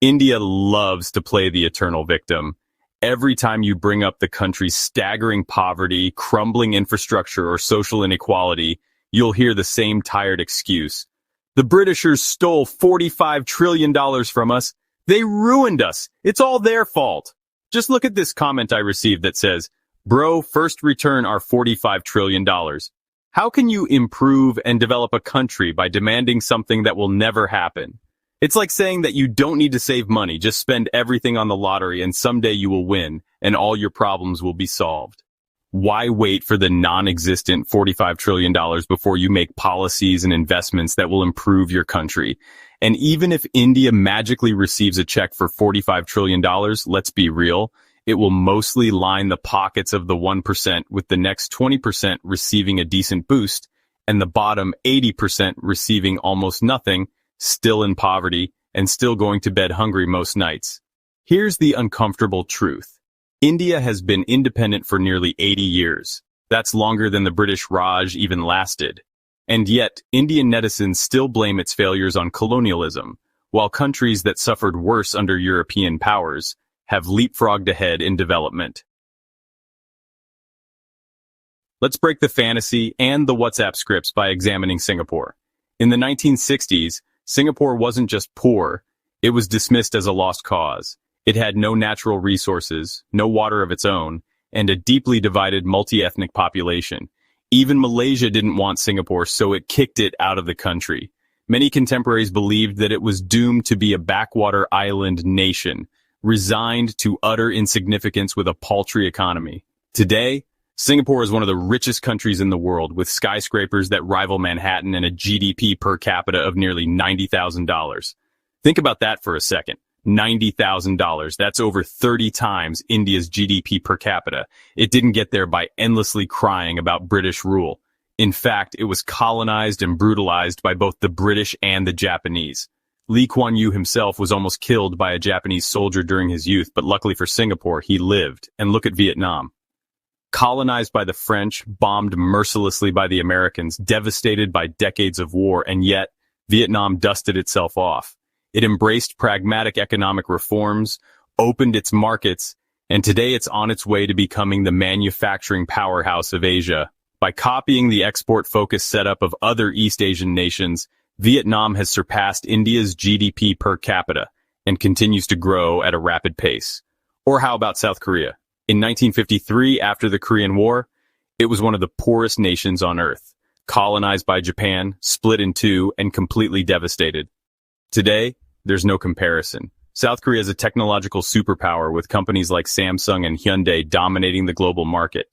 India loves to play the eternal victim. Every time you bring up the country's staggering poverty, crumbling infrastructure, or social inequality, you'll hear the same tired excuse. The Britishers stole $45 trillion from us. They ruined us. It's all their fault. Just look at this comment I received that says, "Bro, first return our $45 trillion. How can you improve and develop a country by demanding something that will never happen? It's like saying that you don't need to save money, just spend everything on the lottery and someday you will win, and all your problems will be solved. Why wait for the non-existent $45 trillion before you make policies and investments that will improve your country? And even if India magically receives a check for $45 trillion, let's be real, it will mostly line the pockets of the 1%, with the next 20% receiving a decent boost, and the bottom 80% receiving almost nothing, still in poverty, and still going to bed hungry most nights. Here's the uncomfortable truth. India has been independent for nearly 80 years. That's longer than the British Raj even lasted. And yet, Indian netizens still blame its failures on colonialism, while countries that suffered worse under European powers have leapfrogged ahead in development. Let's break the fantasy and the WhatsApp scripts by examining Singapore. In the 1960s, Singapore wasn't just poor, it was dismissed as a lost cause. It had no natural resources, no water of its own, and a deeply divided multi-ethnic population. Even Malaysia didn't want Singapore, so it kicked it out of the country. Many contemporaries believed that it was doomed to be a backwater island nation, resigned to utter insignificance with a paltry economy. Today, Singapore is one of the richest countries in the world, with skyscrapers that rival Manhattan and a GDP per capita of nearly $90,000. Think about that for a second. $90,000. That's over 30 times India's GDP per capita. It didn't get there by endlessly crying about British rule. In fact, it was colonized and brutalized by both the British and the Japanese. Lee Kuan Yew himself was almost killed by a Japanese soldier during his youth, but luckily for Singapore, he lived. And look at Vietnam. Colonized by the French, bombed mercilessly by the Americans, devastated by decades of war, and yet Vietnam dusted itself off. It embraced pragmatic economic reforms, opened its markets, and today it's on its way to becoming the manufacturing powerhouse of Asia. By copying the export-focused setup of other East Asian nations, Vietnam has surpassed India's GDP per capita and continues to grow at a rapid pace. Or how about South Korea? In 1953, after the Korean War, it was one of the poorest nations on Earth, colonized by Japan, split in two, and completely devastated. Today, there's no comparison. South Korea is a technological superpower with companies like Samsung and Hyundai dominating the global market.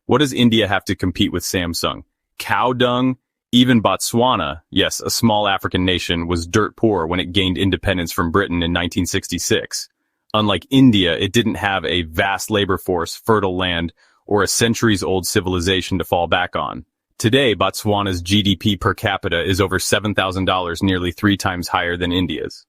What does India have to compete with Samsung? Cow dung? Even Botswana, yes, a small African nation, was dirt poor when it gained independence from Britain in 1966. Unlike India, it didn't have a vast labor force, fertile land, or a centuries-old civilization to fall back on. Today, Botswana's GDP per capita is over $7,000, nearly 3 times higher than India's.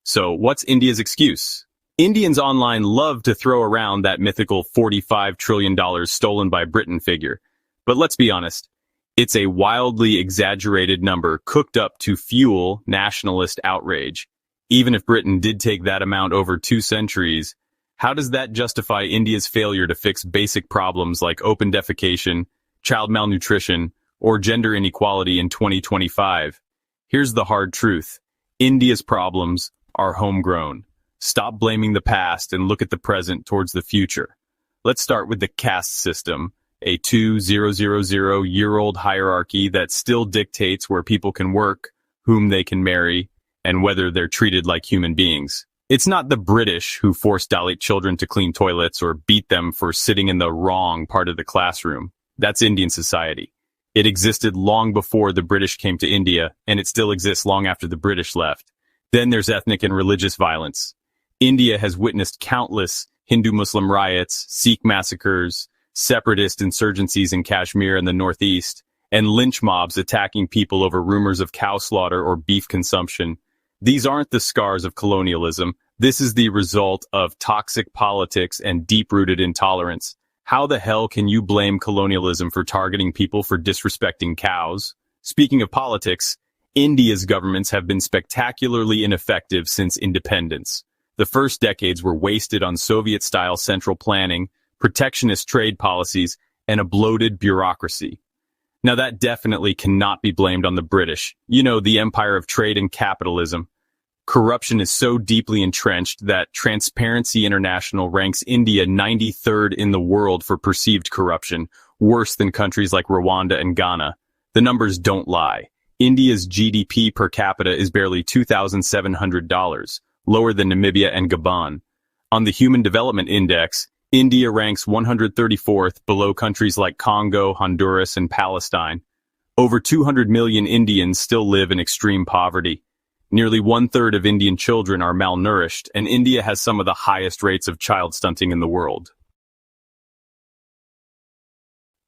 So, what's India's excuse? Indians online love to throw around that mythical $45 trillion stolen by Britain figure. But let's be honest, it's a wildly exaggerated number cooked up to fuel nationalist outrage. Even if Britain did take that amount over 2 centuries, how does that justify India's failure to fix basic problems like open defecation, child malnutrition, or gender inequality in 2025? Here's the hard truth. India's problems are homegrown. Stop blaming the past and look at the present towards the future. Let's start with the caste system, a 2,000-year-old hierarchy that still dictates where people can work, whom they can marry, and whether they're treated like human beings. It's not the British who forced Dalit children to clean toilets or beat them for sitting in the wrong part of the classroom. That's Indian society. It existed long before the British came to India, and it still exists long after the British left. Then there's ethnic and religious violence. India has witnessed countless Hindu-Muslim riots, Sikh massacres, separatist insurgencies in Kashmir and the Northeast, and lynch mobs attacking people over rumors of cow slaughter or beef consumption. These aren't the scars of colonialism. This is the result of toxic politics and deep-rooted intolerance. How the hell can you blame colonialism for targeting people for disrespecting cows? Speaking of politics, India's governments have been spectacularly ineffective since independence. The first decades were wasted on Soviet-style central planning, protectionist trade policies, and a bloated bureaucracy. Now that definitely cannot be blamed on the British. You know, the empire of trade and capitalism. Corruption is so deeply entrenched that Transparency International ranks India 93rd in the world for perceived corruption, worse than countries like Rwanda and Ghana. The numbers don't lie. India's GDP per capita is barely $2,700, lower than Namibia and Gabon. On the Human Development Index, India ranks 134th, below countries like Congo, Honduras, and Palestine. Over 200 million Indians still live in extreme poverty. Nearly one-third of Indian children are malnourished, and India has some of the highest rates of child stunting in the world.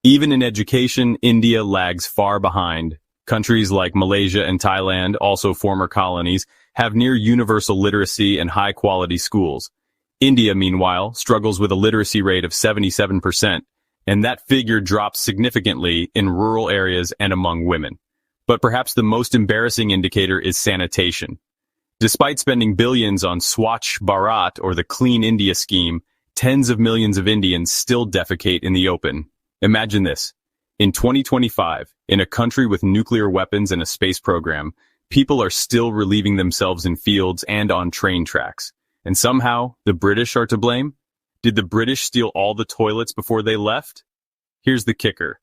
Even in education, India lags far behind. Countries like Malaysia and Thailand, also former colonies, have near universal literacy and high-quality schools. India, meanwhile, struggles with a literacy rate of 77%, and that figure drops significantly in rural areas and among women. But perhaps the most embarrassing indicator is sanitation. Despite spending billions on Swachh Bharat or the Clean India scheme, tens of millions of Indians still defecate in the open. Imagine this. In 2025, in a country with nuclear weapons and a space program, people are still relieving themselves in fields and on train tracks. And somehow, the British are to blame? Did the British steal all the toilets before they left? Here's the kicker.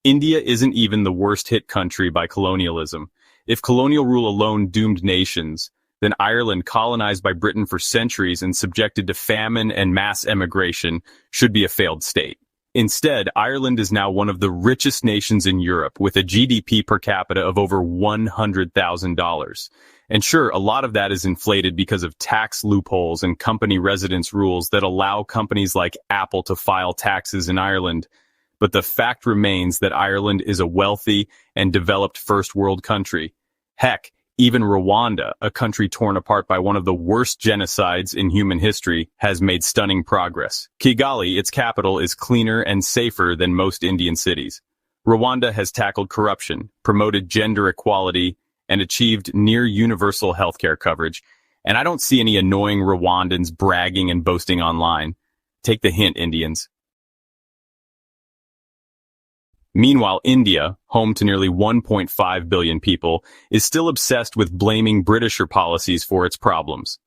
India isn't even the worst-hit country by colonialism. If colonial rule alone doomed nations, then Ireland, colonized by Britain for centuries and subjected to famine and mass emigration, should be a failed state. Instead, Ireland is now one of the richest nations in Europe, with a GDP per capita of over $100,000. And sure, a lot of that is inflated because of tax loopholes and company residence rules that allow companies like Apple to file taxes in Ireland. But the fact remains that Ireland is a wealthy and developed first world country. Heck, even Rwanda, a country torn apart by one of the worst genocides in human history, has made stunning progress. Kigali, its capital, is cleaner and safer than most Indian cities. Rwanda has tackled corruption, promoted gender equality, and achieved near universal healthcare coverage. And I don't see any annoying Rwandans bragging and boasting online. Take the hint, Indians. Meanwhile, India, home to nearly 1.5 billion people, is still obsessed with blaming Britisher policies for its problems.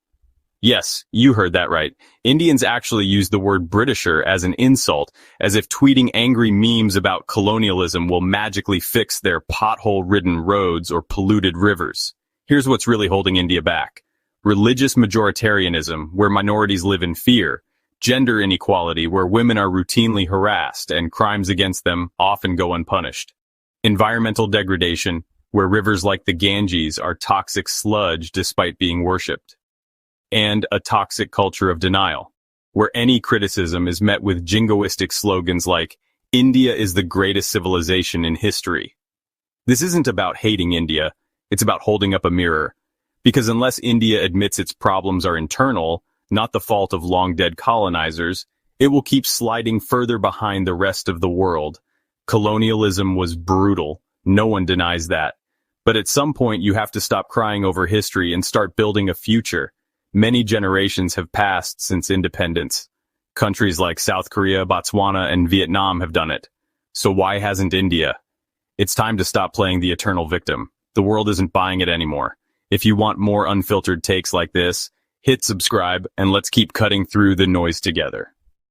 Yes, you heard that right. Indians actually use the word Britisher as an insult, as if tweeting angry memes about colonialism will magically fix their pothole-ridden roads or polluted rivers. Here's what's really holding India back. Religious majoritarianism, where minorities live in fear. Gender inequality, where women are routinely harassed and crimes against them often go unpunished. Environmental degradation, where rivers like the Ganges are toxic sludge despite being worshipped. And a toxic culture of denial, where any criticism is met with jingoistic slogans like, "India is the greatest civilization in history." This isn't about hating India, it's about holding up a mirror. Because unless India admits its problems are internal, not the fault of long-dead colonizers, it will keep sliding further behind the rest of the world. Colonialism was brutal, no one denies that. But at some point you have to stop crying over history and start building a future. Many generations have passed since independence. Countries like South Korea, Botswana, and Vietnam have done it. So why hasn't India? It's time to stop playing the eternal victim. The world isn't buying it anymore. If you want more unfiltered takes like this, hit subscribe and let's keep cutting through the noise together.